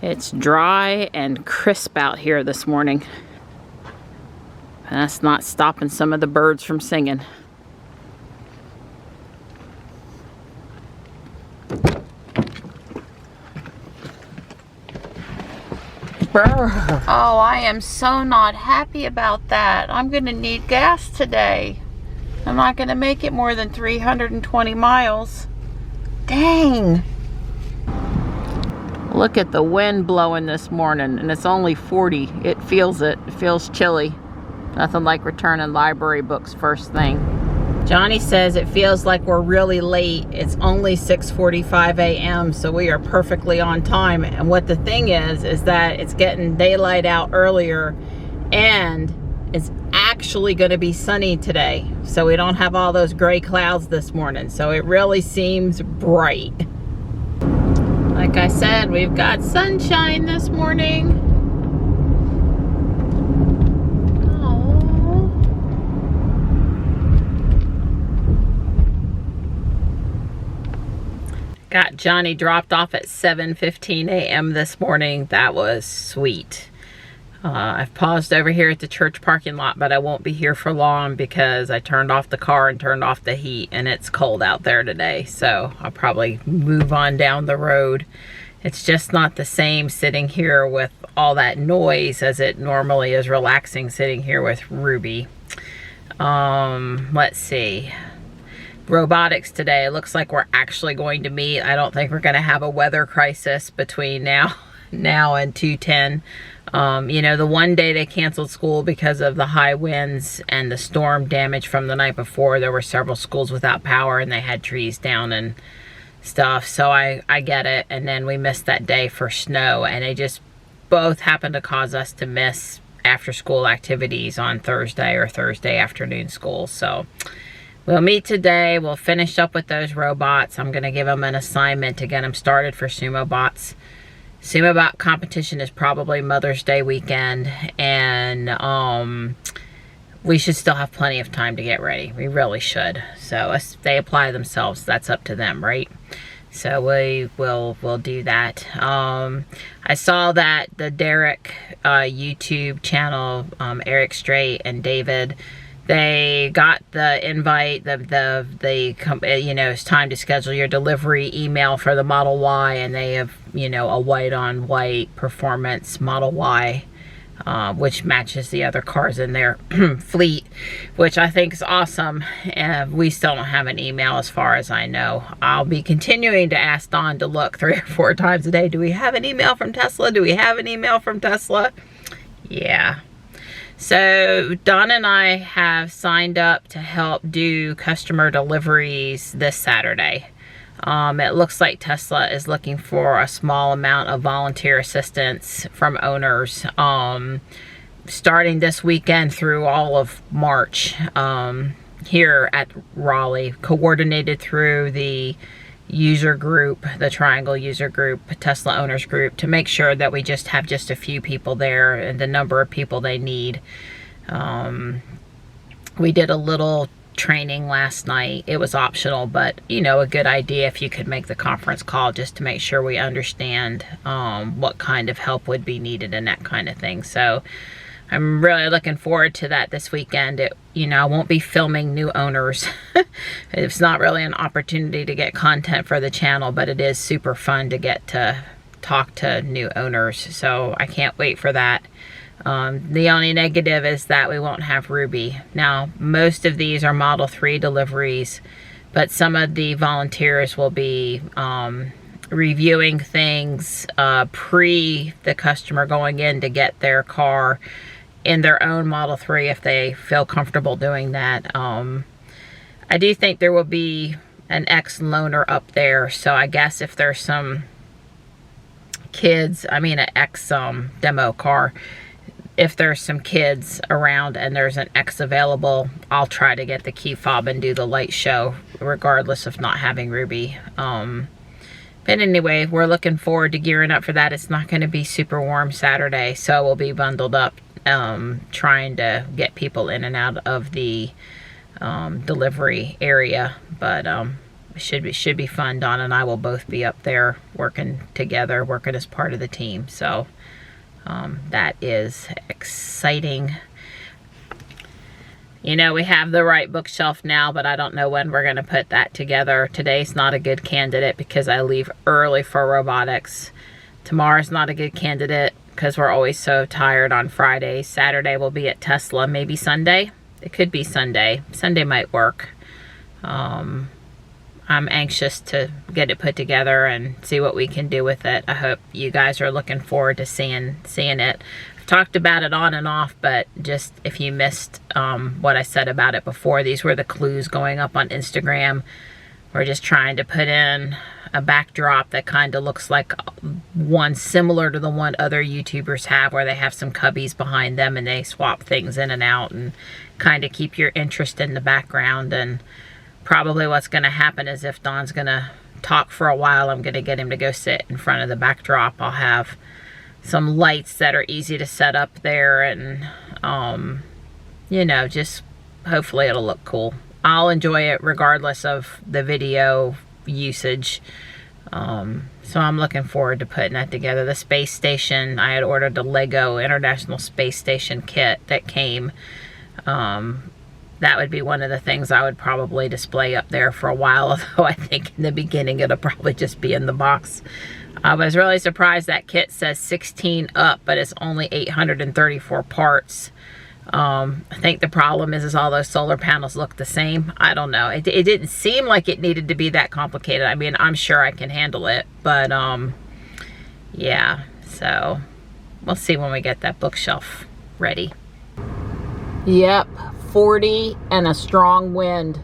It's dry and crisp out here this morning. And that's not stopping some of the birds from singing. Oh, I am so not happy about that. I'm gonna need gas today. I'm not gonna make it more than 320 miles. Dang. Look at the wind blowing this morning, and it's only 40. It feels chilly. Nothing like returning library books first thing. Johnny says it feels like we're really late. It's only 6:45 a.m. so we are perfectly on time. And what the thing is that it's getting daylight out earlier, and it's actually going to be sunny today. So we don't have all those gray clouds this morning. So it really seems bright. Like I said, we've got sunshine this morning. Got Johnny dropped off at 7:15 a.m. this morning. That was sweet. I've paused over here at the church parking lot, but I won't be here for long because I turned off the car and turned off the heat, and it's cold out there today. So I'll probably move on down the road. It's just not the same sitting here with all that noise as it normally is relaxing sitting here with Ruby. Let's see. Robotics today. It looks like we're actually going to meet. I don't think we're going to have a weather crisis between now and 2:10. You know, the one day they canceled school because of the high winds and the storm damage from the night before. There were several schools without power, and they had trees down and stuff. So I get it. And then we missed that day for snow, and they just both happened to cause us to miss after school activities on Thursday or Thursday afternoon school. So we'll meet today. We'll finish up with those robots. I'm going to give them an assignment to get them started for Sumo Bots. Sumo Bot competition is probably Mother's Day weekend, and we should still have plenty of time to get ready. We really should. So if they apply themselves, that's up to them, right? So we'll do that. I saw that the Derek YouTube channel, Eric Strait and David, they got the invite, you know, it's time to schedule your delivery email for the Model Y, and they have, you know, a white on white performance Model Y, which matches the other cars in their fleet, which I think is awesome. And we still don't have an email as far as I know. I'll be continuing to ask Dawn to look 3 or 4 times a day. Do we have an email from Tesla? Do we have an email from Tesla? Yeah. So Dawn and I have signed up to help do customer deliveries this Saturday. It looks like Tesla is looking for a small amount of volunteer assistance from owners, starting this weekend through all of March, here at Raleigh, coordinated through the user group, the Triangle user group, Tesla owners group, to make sure that we just have just a few people there and the number of people they need. We did a little training last night. It was optional, but you know, a good idea if you could make the conference call just to make sure we understand what kind of help would be needed and that kind of thing. So I'm really looking forward to that this weekend. You know, I won't be filming new owners. It's not really an opportunity to get content for the channel, but it is super fun to get to talk to new owners. So I can't wait for that. The only negative is that we won't have Ruby. Now, most of these are Model 3 deliveries, but some of the volunteers will be reviewing things pre the customer going in to get their car in their own Model 3 if they feel comfortable doing that. I do think there will be an ex-loaner up there, so I guess if there's some kids, I mean an ex-demo car, if there's some kids around and there's an ex available, I'll try to get the key fob and do the light show regardless of not having Ruby. But anyway, we're looking forward to gearing up for that. It's not going to be super warm Saturday, so we'll be bundled up trying to get people in and out of the delivery area. But should be fun. Dawn and I will both be up there working together, working as part of the team. So that is exciting. You know, we have the right bookshelf now, but I don't know when we're going to put that together. Today's not a good candidate because I leave early for robotics. Tomorrow's not a good candidate because we're always so tired on Friday. Saturday we'll be at Tesla. Maybe Sunday. It could be Sunday. Sunday might work. I'm anxious to get it put together and see what we can do with it. I hope you guys are looking forward to seeing it. Talked about it on and off, but just if you missed what I said about it before, these were the clues going up on Instagram. We're just trying to put in a backdrop that kind of looks like one similar to the one other YouTubers have, where they have some cubbies behind them and they swap things in and out and kind of keep your interest in the background. And probably what's going to happen is if Don's going to talk for a while, I'm going to get him to go sit in front of the backdrop. I'll have some lights that are easy to set up there, and you know, just hopefully it'll look cool. I'll enjoy it regardless of the video usage. So I'm looking forward to putting that together. The space station, I had ordered the Lego International Space Station kit that came. That would be one of the things I would probably display up there for a while, although I think in the beginning it'll probably just be in the box. I was really surprised that kit says 16 up, but it's only 834 parts. I think the problem is all those solar panels look the same. I don't know. It didn't seem like it needed to be that complicated. I mean, I'm sure I can handle it, but yeah. So we'll see when we get that bookshelf ready. Yep, 40 and a strong wind.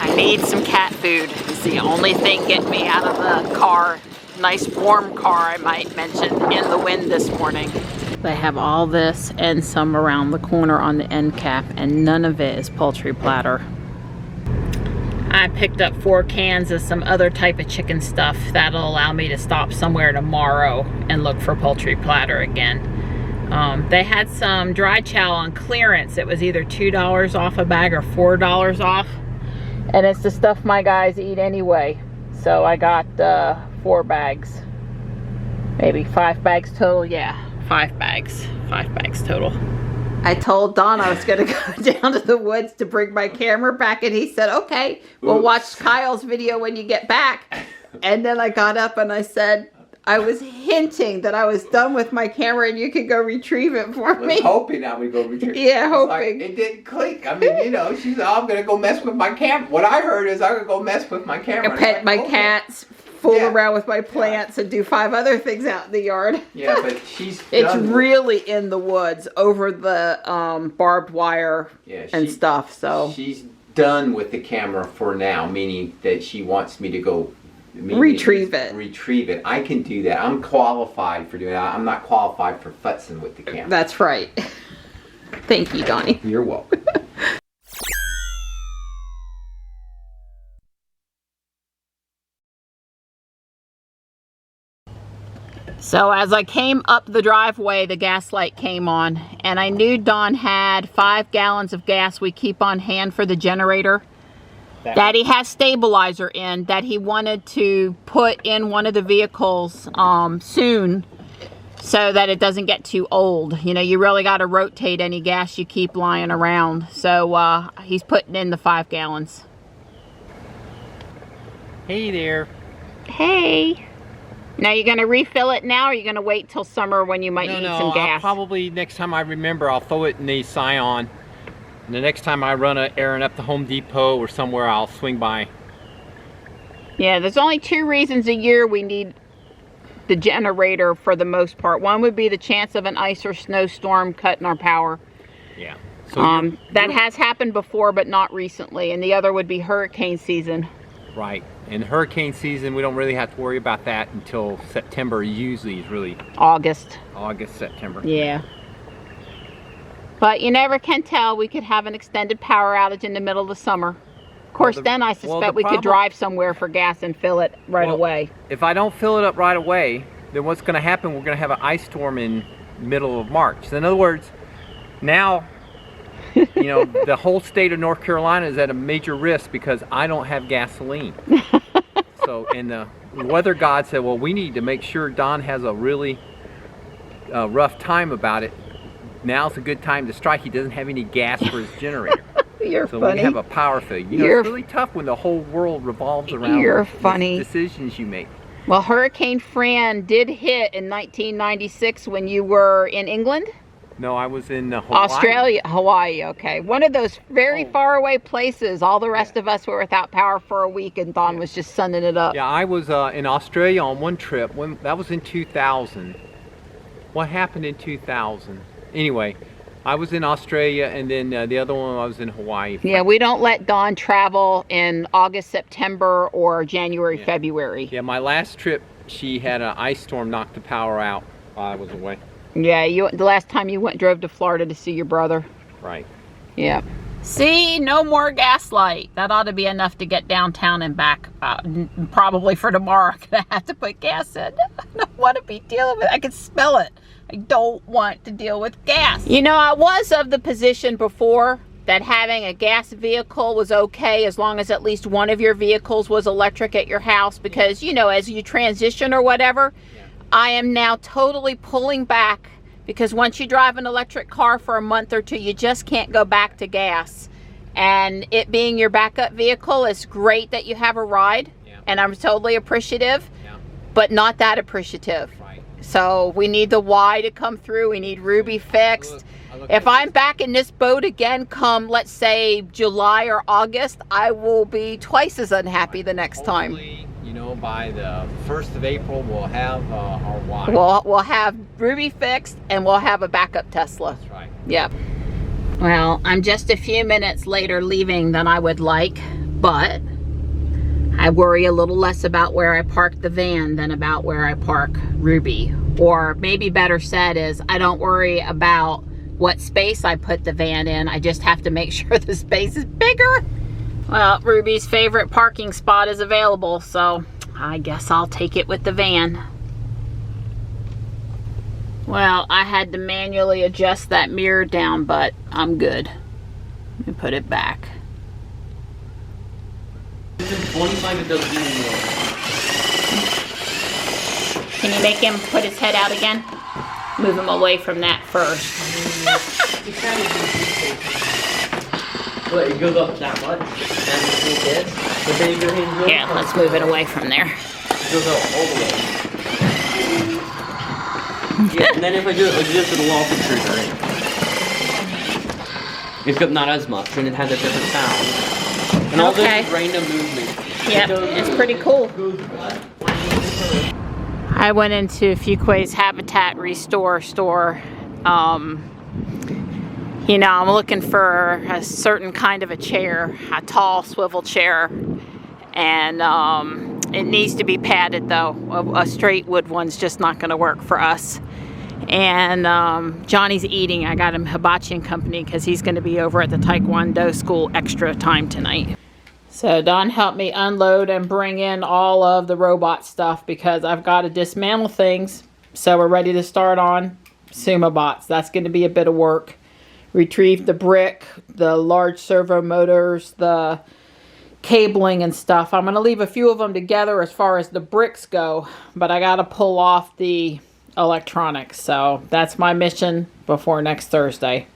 I need some cat food. It's the only thing getting me out of the car. Nice warm car, I might mention, in the wind this morning. They have all this and some around the corner on the end cap, and none of it is poultry platter. I picked up 4 cans of some other type of chicken stuff. That'll allow me to stop somewhere tomorrow and look for poultry platter again. They had some dry chow on clearance. It was either $2 off a bag or $4 off. And it's the stuff my guys eat anyway. So I got 4 bags. Maybe 5 bags total. Yeah, 5 bags. 5 bags total. I told Don I was going to go down to the woods to bring my camera back, and he said, okay, we'll watch Kyle's video when you get back. And then I got up and I said, I was hinting that I was done with my camera and you could go retrieve it for me. I was hoping I would go retrieve it. Yeah, hoping. Like, it didn't click. I mean, you know, she said, oh, I'm going to go mess with my camera. What I heard is I'm going to go mess with my camera. I pet my cats, fool around with my plants, and do 5 other things out in the yard. Yeah, but she's It's really in the woods over the barbed wire and stuff. So she's done with the camera for now, meaning that she wants me to go retrieve it. Retrieve it. I can do that. I'm qualified for doing that. I'm not qualified for futzing with the camera. That's right. Thank you, Donnie. You're welcome. So as I came up the driveway, the gas light came on, and I knew Don had 5 gallons of gas we keep on hand for the generator that he has stabilizer in, that he wanted to put in one of the vehicles soon, so that it doesn't get too old. You know, you really got to rotate any gas you keep lying around. So he's putting in the 5 gallons. Hey there. Hey. Now, you're going to refill it now, or are you going to wait till summer when you might need some gas? Probably next time I remember, I'll throw it in the Scion. And the next time I run an errand up to Home Depot or somewhere, I'll swing by. Yeah, there's only 2 reasons a year we need the generator for the most part. One would be the chance of an ice or snowstorm cutting our power. Yeah. So that has happened before, but not recently. And the other would be hurricane season. Right. In hurricane season, we don't really have to worry about that until September. Usually is really August, September. Yeah. But you never can tell. We could have an extended power outage in the middle of the summer. Of course, then I suspect we could drive somewhere for gas and fill it right away. If I don't fill it up right away, then what's going to happen, we're going to have an ice storm in middle of March. So in other words, now you know, the whole state of North Carolina is at a major risk because I don't have gasoline. So, and the weather god said, well, we need to make sure Don has a really rough time about it. Now's a good time to strike. He doesn't have any gas for his generator. You're so funny. we have a power failure. You know, it's really tough when the whole world revolves around the decisions you make. Well, Hurricane Fran did hit in 1996 when you were in England? No, I was in Hawaii. Australia, Hawaii, okay. One of those very far away places. All the rest of us were without power for a week and Don was just sunning it up. Yeah, I was in Australia on one trip. That was in 2000. What happened in 2000? Anyway, I was in Australia, and then the other one I was in Hawaii. Yeah, we don't let Dawn travel in August, September, or January, February. Yeah, my last trip, she had an ice storm knock the power out while I was away. Yeah, the last time you drove to Florida to see your brother. Right. Yeah. See, no more gaslight. That ought to be enough to get downtown and back. Probably for tomorrow, I'm gonna have to put gas in. I don't want to be dealing with it. I can smell it. I don't want to deal with gas. You know, I was of the position before that having a gas vehicle was okay as long as at least one of your vehicles was electric at your house, because, you know, as you transition or whatever, I am now totally pulling back, because once you drive an electric car for a month or two, you just can't go back to gas. And it being your backup vehicle is great that you have a ride, and I'm totally appreciative, but not that appreciative. So we need the Y to come through. We need Ruby fixed. If I'm back in this boat again come, let's say, July or August, I will be twice as unhappy the next time. You know, by the 1st of April, we'll have our Y. We'll have Ruby fixed, and we'll have a backup Tesla. That's right. Yep. Well, I'm just a few minutes later leaving than I would like, but I worry a little less about where I park the van than about where I park Ruby. Or maybe better said is, I don't worry about what space I put the van in. I just have to make sure the space is bigger. Well, Ruby's favorite parking spot is available, so I guess I'll take it with the van. Well, I had to manually adjust that mirror down, but I'm good. Let me put it back. This is 25, it doesn't anymore. Can you make him put his head out again? Move him away from that first. But it goes up that much, and it did. But then your hands go Yeah, let's move it away from there. It goes out all the way. Yeah, and then if I do it like this, it'll all protrude, right? Except not as much, and it has a different sound. And all this is random movement. Yep, it's pretty cool. I went into Fuquay's Habitat Restore store. You know, I'm looking for a certain kind of a chair, a tall swivel chair, and it needs to be padded though. A straight wood one's just not going to work for us. And Johnny's eating. I got him Hibachi and Company because he's going to be over at the Taekwondo school extra time tonight. So Don helped me unload and bring in all of the robot stuff because I've got to dismantle things. So we're ready to start on SumoBots. That's going to be a bit of work. Retrieve the brick, the large servo motors, the cabling and stuff. I'm going to leave a few of them together as far as the bricks go, but I got to pull off the electronics. So that's my mission before next Thursday.